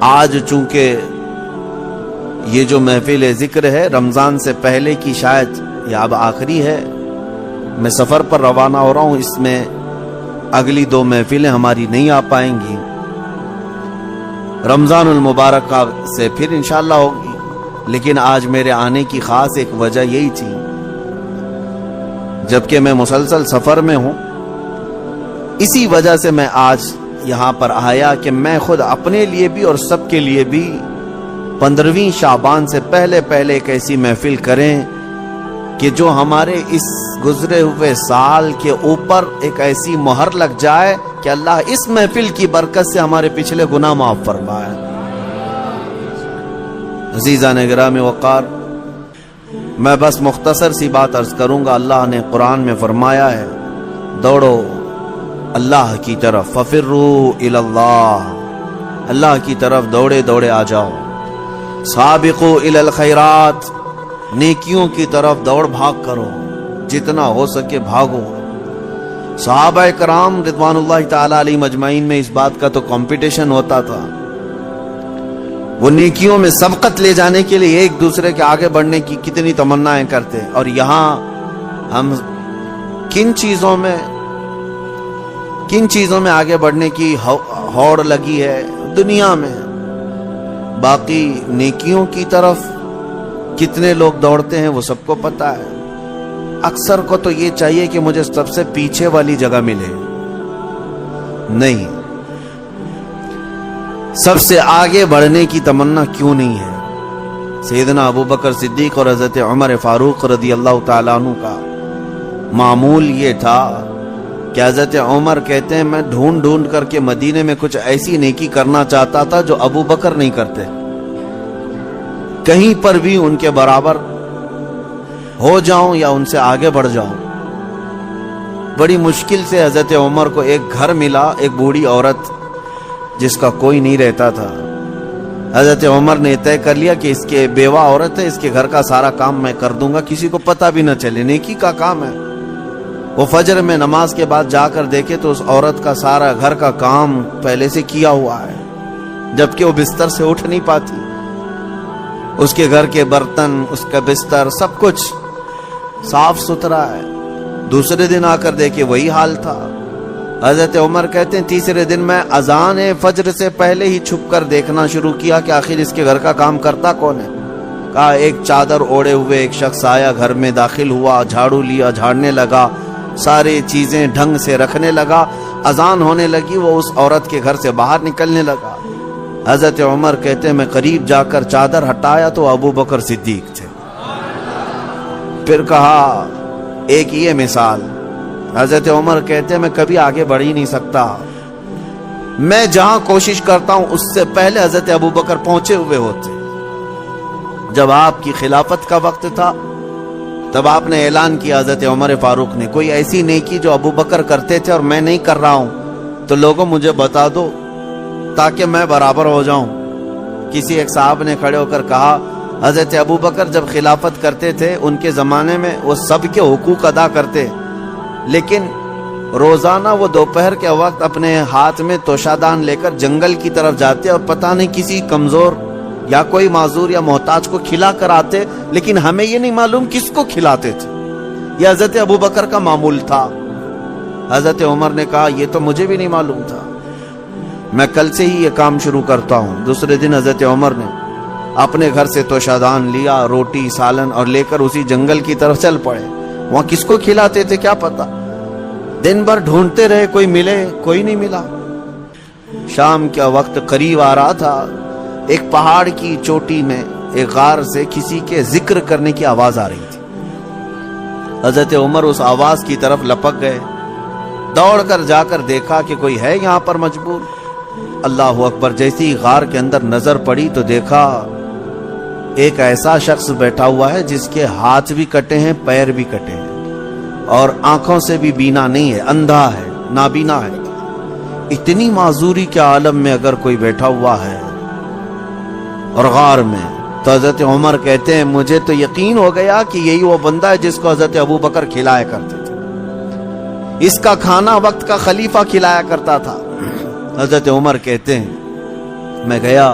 آج چونکہ یہ جو محفل ذکر ہے رمضان سے پہلے کی شاید یا اب آخری ہے، میں سفر پر روانہ ہو رہا ہوں، اس میں اگلی 2 محفلیں ہماری نہیں آ پائیں گی، رمضان المبارک سے پھر انشاءاللہ ہوگی۔ لیکن آج میرے آنے کی خاص ایک وجہ یہی تھی، جبکہ میں مسلسل سفر میں ہوں، اسی وجہ سے میں آج یہاں پر آیا کہ میں خود اپنے لیے بھی اور سب کے لیے بھی 15ویں شعبان سے پہلے ایک ایسی محفل کریں کہ جو ہمارے اس گزرے ہوئے سال کے اوپر ایک ایسی مہر لگ جائے کہ اللہ اس محفل کی برکت سے ہمارے پچھلے گناہ معاف فرمائے۔ عزیزان گرامی وقار، میں بس مختصر سی بات عرض کروں گا۔ اللہ نے قرآن میں فرمایا ہے، دوڑو اللہ کی طرف، ففروا الی اللہ، اللہ کی طرف دوڑے آ جاؤ، سابقوا الی الخیرات، نیکیوں کی طرف دوڑ بھاگ کرو، جتنا ہو سکے بھاگو۔ صحابہ کرام رضوان اللہ تعالی علیہم اجمعین میں اس بات کا تو کمپٹیشن ہوتا تھا، وہ نیکیوں میں سبقت لے جانے کے لیے ایک دوسرے کے آگے بڑھنے کی کتنی تمنائیں کرتے، اور یہاں ہم کن چیزوں میں آگے بڑھنے کی ہوڑ لگی ہے دنیا میں، باقی نیکیوں کی طرف کتنے لوگ دوڑتے ہیں وہ سب کو پتہ ہے۔ اکثر کو تو یہ چاہیے کہ مجھے سب سے پیچھے والی جگہ ملے، نہیں، سب سے آگے بڑھنے کی تمنا کیوں نہیں ہے؟ سیدنا ابوبکر صدیق اور حضرت عمر فاروق رضی اللہ تعالیٰ عنہ کا معمول یہ تھا کہ حضرت عمر کہتے ہیں میں ڈھونڈ کر کے مدینے میں کچھ ایسی نیکی کرنا چاہتا تھا جو ابوبکر نہیں کرتے، کہیں پر بھی ان کے برابر ہو جاؤں یا ان سے آگے بڑھ جاؤں۔ بڑی مشکل سے حضرت عمر کو ایک گھر ملا، ایک بوڑھی عورت جس کا کوئی نہیں رہتا تھا۔ حضرت عمر نے طے کر لیا کہ اس کے بیوہ عورت ہے، اس کے گھر کا سارا کام میں کر دوں گا، کسی کو پتہ بھی نہ چلے، نیکی کا کام ہے۔ وہ فجر میں نماز کے بعد جا کر دیکھے تو اس عورت کا سارا گھر کا کام پہلے سے کیا ہوا ہے، جبکہ وہ بستر سے اٹھ نہیں پاتی، اس کے گھر کے برتن، اس کا بستر، سب کچھ صاف ستھرا ہے۔ دوسرے دن آ کر دیکھے وہی حال تھا۔ حضرت عمر کہتے ہیں تیسرے دن میں اذان فجر سے پہلے ہی چھپ کر دیکھنا شروع کیا کہ آخر اس کے گھر کا کام کرتا کون ہے۔ کہا ایک چادر اوڑے ہوئے ایک شخص آیا، گھر میں داخل ہوا، جھاڑو لیا، جھاڑنے لگا، ساری چیزیں ڈھنگ سے رکھنے لگا، اذان ہونے لگی، وہ اس عورت کے گھر سے باہر نکلنے لگا۔ حضرت عمر کہتے ہیں میں قریب جا کر چادر ہٹایا تو ابوبکر صدیق تھے۔ پھر کہا ایک یہ مثال، حضرت عمر کہتے ہیں میں کبھی آگے بڑھ ہی نہیں سکتا، میں جہاں کوشش کرتا ہوں اس سے پہلے حضرت ابوبکر پہنچے ہوئے ہوتے۔ جب آپ کی خلافت کا وقت تھا تب آپ نے اعلان کیا، حضرت عمر فاروق نے، کوئی ایسی نیکی جو ابوبکر کرتے تھے اور میں نہیں کر رہا ہوں تو لوگوں مجھے بتا دو تاکہ میں برابر ہو جاؤں۔ کسی ایک صاحب نے کھڑے ہو کر کہا حضرت ابوبکر جب خلافت کرتے تھے ان کے زمانے میں وہ سب کے حقوق ادا کرتے، لیکن روزانہ وہ دوپہر کے وقت اپنے ہاتھ میں توشادان لے کر جنگل کی طرف جاتے اور پتہ نہیں کسی کمزور یا کوئی معذور یا محتاج کو کھلا کر آتے، لیکن ہمیں یہ نہیں معلوم کس کو کھلاتے تھے۔ یہ حضرت ابوبکر کا معمول تھا۔ حضرت عمر نے کہا یہ تو مجھے بھی نہیں معلوم تھا، میں کل سے ہی یہ کام شروع کرتا ہوں۔ دوسرے دن حضرت عمر نے اپنے گھر سے توشادان لیا، روٹی سالن، اور لے کر اسی جنگل کی طرف چل پڑے۔ وہاں کس کو کھلاتے تھے کیا پتا، دن بھر ڈھونڈتے رہے، کوئی ملے، کوئی نہیں ملا۔ شام کا وقت قریب آ رہا تھا، ایک پہاڑ کی چوٹی میں ایک غار سے کسی کے ذکر کرنے کی آواز آ رہی تھی۔ حضرت عمر اس آواز کی طرف لپک گئے، دوڑ کر جا کر دیکھا کہ کوئی ہے یہاں پر مجبور۔ اللہ اکبر، جیسی غار کے اندر نظر پڑی تو دیکھا ایک ایسا شخص بیٹھا ہوا ہے جس کے ہاتھ بھی کٹے ہیں، پیر بھی کٹے ہیں، اور آنکھوں سے بھی بینا نہیں ہے، اندھا ہے، نابینا ہے۔ اتنی معذوری کے عالم میں اگر کوئی بیٹھا ہوا ہے اور غار میں، تو حضرت عمر کہتے ہیں مجھے تو یقین ہو گیا کہ یہی وہ بندہ ہے جس کو حضرت ابوبکر کھلایا کرتے تھے، اس کا کھانا وقت کا خلیفہ کھلایا کرتا تھا۔ حضرت عمر کہتے ہیں میں گیا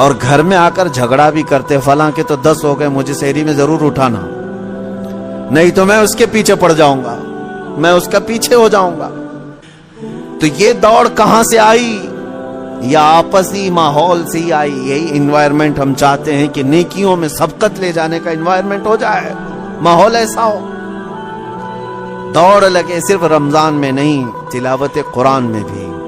اور گھر میں آ کر جھگڑا بھی کرتے، فلاں کے تو 10 ہو گئے، مجھے سحری میں ضرور اٹھانا، نہیں تو میں اس کے پیچھے پڑ جاؤں گا، میں اس کا پیچھے ہو جاؤں گا۔ تو یہ دوڑ کہاں سے آئی؟ یا آپسی ماحول سے ہی آئی۔ یہی انوائرمنٹ ہم چاہتے ہیں کہ نیکیوں میں سبقت لے جانے کا انوائرمنٹ ہو جائے، ماحول ایسا ہو، دوڑ لگے، صرف رمضان میں نہیں، تلاوت قرآن میں بھی۔